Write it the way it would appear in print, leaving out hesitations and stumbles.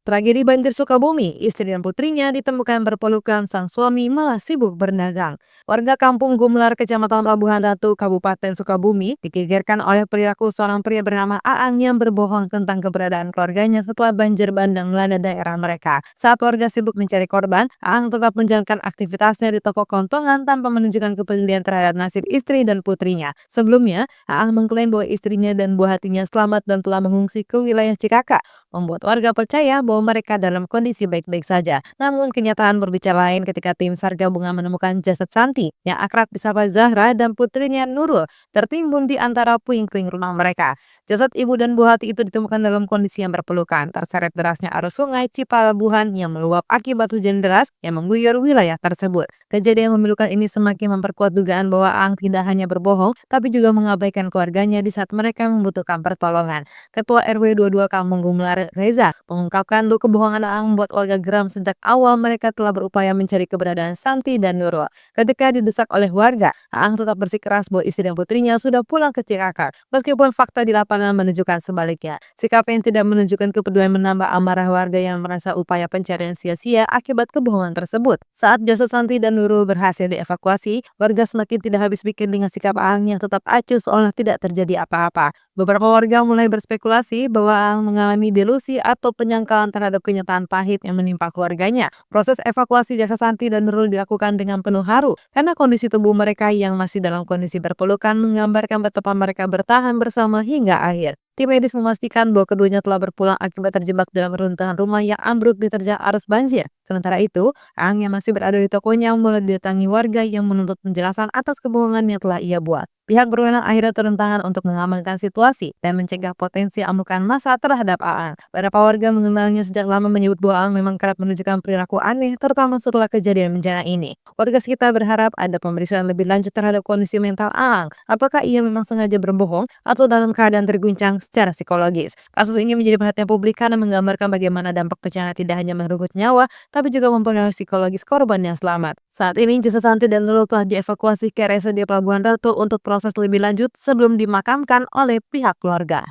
Tragedi banjir Sukabumi, istri dan putrinya ditemukan berpelukan, sang suami malah sibuk berdagang. Warga kampung Gumelar, Kecamatan Labuhan Ratu, Kabupaten Sukabumi, digegerkan oleh perilaku seorang pria bernama Aang yang berbohong tentang keberadaan keluarganya setelah banjir bandang melanda daerah mereka. Saat warga sibuk mencari korban, Aang tetap menjalankan aktivitasnya di toko kontongan tanpa menunjukkan kepedulian terhadap nasib istri dan putrinya. Sebelumnya, Aang mengklaim bahwa istrinya dan buah hatinya selamat dan telah mengungsi ke wilayah Cikaka, membuat warga percaya bahwa mereka dalam kondisi baik-baik saja. Namun kenyataan berbicara lain ketika tim SAR gabungan menemukan jasad Santi yang akrab disapa Zahra dan putrinya Nurul tertimbun di antara puing-puing rumah mereka. Jasad ibu dan buah hati itu ditemukan dalam kondisi yang berpelukan, terseret derasnya arus sungai Cipalabuhan yang meluap akibat hujan deras yang mengguyur wilayah tersebut. Kejadian memilukan ini semakin memperkuat dugaan bahwa Ang tidak hanya berbohong, tapi juga mengabaikan keluarganya di saat mereka membutuhkan pertolongan. Ketua RW 22 Kampung Gumelar, Reza, mengungkapkan bahwa kebohongan Aang membuat warga geram sejak awal mereka telah berupaya mencari keberadaan Santi dan Nurul. Ketika didesak oleh warga, Aang tetap bersikeras bahwa istri dan putrinya sudah pulang ke Cilacap, meskipun fakta di lapangan menunjukkan sebaliknya. Sikap yang tidak menunjukkan kepedulian menambah amarah warga yang merasa upaya pencarian sia-sia akibat kebohongan tersebut. Saat jasad Santi dan Nurul berhasil dievakuasi, warga semakin tidak habis pikir dengan sikap Aang yang tetap acuh seolah tidak terjadi apa-apa. Beberapa warga mulai berspekulasi bahwa Aang mengalami delusi atau penyangkalan terhadap kenyataan pahit yang menimpa keluarganya. Proses evakuasi jasad Santi dan Nurul dilakukan dengan penuh haru karena kondisi tubuh mereka yang masih dalam kondisi berpelukan menggambarkan betapa mereka bertahan bersama hingga akhir. Tim medis memastikan bahwa keduanya telah berpulang akibat terjebak dalam reruntuhan rumah yang ambruk diterjang arus banjir. Sementara itu, Aang yang masih berada di tokonya mulai didatangi warga yang menuntut penjelasan atas kebohongan yang telah ia buat. Pihak berwenang akhirnya turun tangan untuk mengamankan situasi dan mencegah potensi amukan massa terhadap Aang. Beberapa warga mengenalnya sejak lama menyebut bahwa Aang memang kerap menunjukkan perilaku aneh, terutama setelah kejadian bencana ini. Warga sekitar berharap ada pemeriksaan lebih lanjut terhadap kondisi mental Aang. Apakah ia memang sengaja berbohong atau dalam keadaan terguncang secara psikologis? Kasus ini menjadi perhatian publik karena menggambarkan bagaimana dampak bencana tidak hanya merenggut nyawa, tapi juga mempengaruhi psikologis korban yang selamat. Saat ini, jasad Santi dan Nurul telah dievakuasi ke RSUD Pelabuhan Ratu untuk proses lebih lanjut sebelum dimakamkan oleh pihak keluarga.